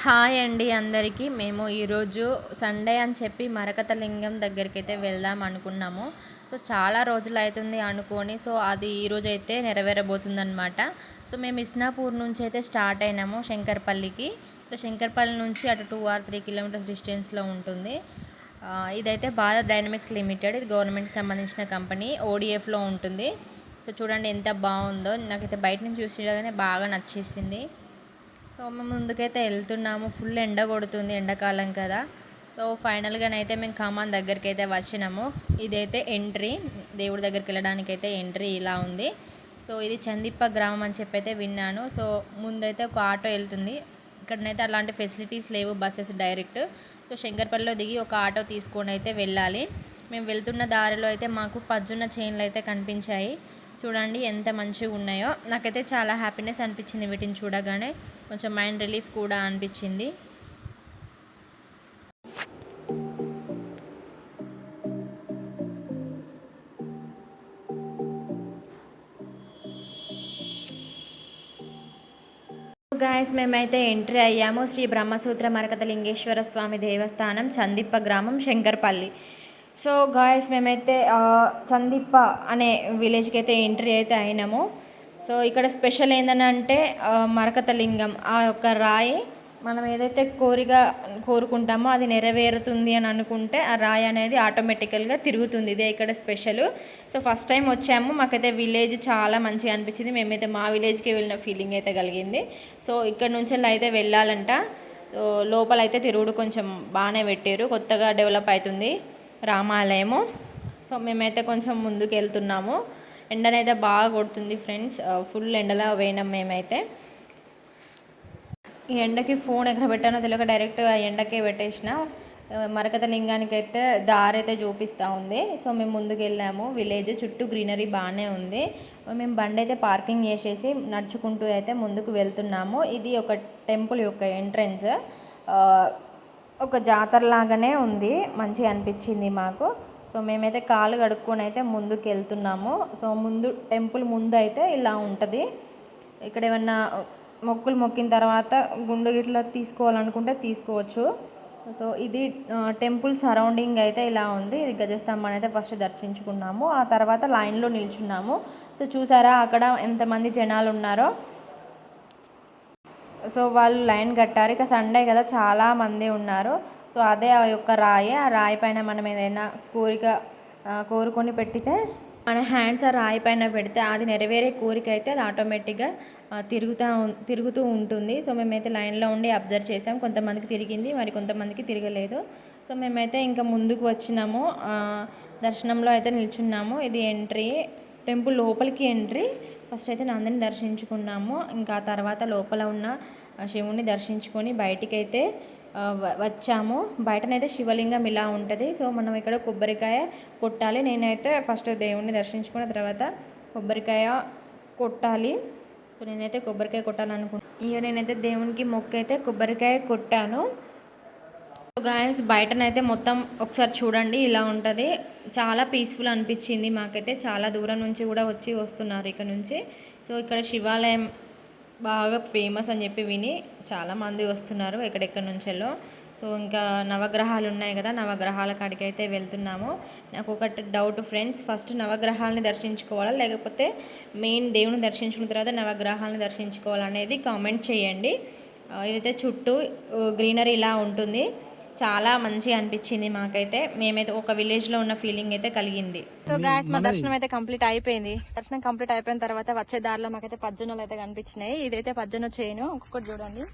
Hi అండి అందరికీ. మేము ఈరోజు సండే అని చెప్పి మరకతలింగం దగ్గరికైతే వెళ్దాం అనుకున్నాము. సో చాలా రోజులు అవుతుంది అనుకొని, సో అది ఈరోజు అయితే నెరవేరబోతుందన్నమాట. సో మేము ఇస్నాపూర్ నుంచి అయితే స్టార్ట్ అయినాము శంకర్పల్లికి. సో శంకర్పల్లి నుంచి అటు 2 or 3 కిలోమీటర్స్ డిస్టెన్స్లో ఉంటుంది. ఇదైతే భారత్ డైనమిక్స్ లిమిటెడ్, ఇది గవర్నమెంట్కి సంబంధించిన కంపెనీ, ఓడిఎఫ్లో ఉంటుంది. సో చూడండి ఎంత బాగుందో, నాకైతే బయట నుంచి చూసేలాగానే బాగా నచ్చేసింది. సో మేము ముందుకైతే వెళ్తున్నాము. ఫుల్ ఎండ కొడుతుంది, ఎండాకాలం కదా. సో ఫైనల్గానైతే మేము ఖమ్మం దగ్గరికి అయితే వచ్చినాము. ఇదైతే ఎంట్రీ, దేవుడి దగ్గరికి వెళ్ళడానికి అయితే ఎంట్రీ ఇలా ఉంది. సో ఇది చందిప్ప గ్రామం అని చెప్పి అయితే విన్నాను. సో ముందైతే ఒక ఆటో వెళ్తుంది. ఇక్కడనైతే అలాంటి ఫెసిలిటీస్ లేవు, బస్సెస్ డైరెక్ట్. సో శంకర్పల్లిలో దిగి ఒక ఆటో తీసుకొని అయితే వెళ్ళాలి. మేము వెళ్తున్న దారిలో అయితే మాకు పజ్జున్న చైన్లు అయితే కనిపించాయి. చూడండి ఎంత మంచిగా ఉన్నాయో. నాకైతే చాలా హ్యాపీనెస్ అనిపించింది వీటిని చూడగానే, కొంచెం మైండ్ రిలీఫ్ కూడా అనిపించింది. గాయస్ మేమైతే ఎంట్రీ అయ్యాము. శ్రీ బ్రహ్మసూత్ర మరకతలింగేశ్వర స్వామి దేవస్థానం, చందిప్ప గ్రామం, శంకర్పల్లి. సో గాయస్ మేమైతే చందిప్ప అనే విలేజ్కి అయితే ఎంట్రీ అయితే అయినాము. సో ఇక్కడ స్పెషల్ ఏంటంటే మరకతలింగం, ఆ యొక్క రాయి మనం ఏదైతే కోరుకుంటామో అది నెరవేరుతుంది అని అనుకుంటే ఆ రాయి అనేది ఆటోమేటికల్గా తిరుగుతుంది. ఇదే ఇక్కడ స్పెషల్. సో ఫస్ట్ టైం వచ్చాము, మాకైతే విలేజ్ చాలా మంచిగా అనిపించింది. మేమైతే మా విలేజ్కి వెళ్ళిన ఫీలింగ్ అయితే కలిగింది. సో ఇక్కడ నుంచి అయితే వెళ్ళాలంట. లోపలైతే తిరుగుడు కొంచెం బాగానే పెట్టారు, కొత్తగా డెవలప్ అవుతుంది రామాలయము. సో మేమైతే కొంచెం ముందుకు వెళ్తున్నాము. ఎండనైతే బాగా కొడుతుంది ఫ్రెండ్స్, ఫుల్ ఎండలో పోయినాం మేమైతే. ఈ ఎండకి ఫోన్ ఎక్కడ పెట్టానో తెలియక డైరెక్ట్ ఆ ఎండకే పెట్టేసిన. మరకతలింగానికి అయితే దారి అయితే చూపిస్తూ ఉంది. సో మేము ముందుకు వెళ్ళాము. విలేజ్ చుట్టూ గ్రీనరీ బాగానే ఉంది. మేము బండి అయితే పార్కింగ్ చేసేసి నడుచుకుంటూ అయితే ముందుకు వెళ్తున్నాము. ఇది ఒక టెంపుల్ యొక్క ఎంట్రన్స్, ఒక జాతర లాగానే ఉంది, మంచిగా అనిపించింది మాకు. సో మేమైతే కాళ్ళు కడుక్కొని అయితే ముందుకు వెళ్తున్నాము. సో ముందు టెంపుల్ ముందు అయితే ఇలా ఉంటుంది. ఇక్కడ ఏమన్నా మొక్కులు మొక్కిన తర్వాత గుండు గిట్లా తీసుకోవాలనుకుంటే తీసుకోవచ్చు. సో ఇది టెంపుల్ సరౌండింగ్ అయితే ఇలా ఉంది. ఇది గజస్తంభాన్ని అయితే ఫస్ట్ దర్శించుకున్నాము, ఆ తర్వాత లైన్లో నిల్చున్నాము. సో చూసారా అక్కడ ఎంతమంది జనాలు ఉన్నారో. సో వాళ్ళు లైన్ కట్టారు. ఇక సండే కదా, చాలామంది ఉన్నారు. సో అదే ఆ యొక్క రాయి, ఆ రాయి పైన మనం ఏదైనా కోరుకొని పెట్టితే మన హ్యాండ్స్ ఆ రాయి పైన పెడితే అది నెరవేరే కోరిక అయితే అది ఆటోమేటిక్గా తిరుగుతూ ఉంటుంది. సో మేమైతే లైన్లో ఉండి అబ్జర్వ్ చేసాం. కొంతమందికి తిరిగింది, మరి కొంతమందికి తిరగలేదు. సో మేమైతే ఇంకా ముందుకు వచ్చినాము, దర్శనంలో అయితే నిల్చున్నాము. ఇది ఎంట్రీ, టెంపుల్ లోపలికి ఎంట్రీ. ఫస్ట్ అయితే నందిని దర్శించుకున్నాము. ఇంకా తర్వాత లోపల ఉన్న శివుని దర్శించుకొని బయటికి అయితే వచ్చాము. బయటనైతే శివలింగం ఇలా ఉంటుంది. సో మనం ఇక్కడ కొబ్బరికాయ కొట్టాలి. నేనైతే ఫస్ట్ దేవుణ్ణి దర్శించుకున్న తర్వాత కొబ్బరికాయ కొట్టాలి. సో నేనైతే కొబ్బరికాయ కొట్టాలనుకుంటున్నాను. ఇక నేనైతే దేవునికి మొక్కు అయితే కొబ్బరికాయ కొట్టాను. సో గాయస్ బయటనైతే మొత్తం ఒకసారి చూడండి, ఇలా ఉంటుంది. చాలా పీస్ఫుల్ అనిపించింది మాకైతే. చాలా దూరం నుంచి కూడా వస్తున్నారు ఇక్కడ నుంచి. సో ఇక్కడ శివాలయం బాగా ఫేమస్ అని చెప్పి విని చాలామంది వస్తున్నారు ఎక్కడెక్కడి నుంచెల్లో. సో ఇంకా నవగ్రహాలు ఉన్నాయి కదా, నవగ్రహాల కాడికి అయితే వెళ్తున్నాము. నాకు ఒకటి డౌట్ ఫ్రెండ్స్, ఫస్ట్ నవగ్రహాలని దర్శించుకోవాలా లేకపోతే మెయిన్ దేవుని దర్శించుకున్న తర్వాత నవగ్రహాలను దర్శించుకోవాలనేది కామెంట్ చేయండి. ఇదైతే చుట్టూ గ్రీనరీ ఇలా ఉంటుంది, చాలా మంచిగా అనిపించింది మాకైతే. మేమైతే ఒక విలేజ్లో ఉన్న ఫీలింగ్ అయితే కలిగింది. సో గాయస్ మా దర్శనం అయితే కంప్లీట్ అయిపోయింది. దర్శనం కంప్లీట్ అయిపోయిన తర్వాత వచ్చే దారిలో మాకైతే పజ్జనలు అయితే కనిపించినాయి. ఇదైతే పజ్జన చేయను, ఒక్కొక్కటి చూడండి.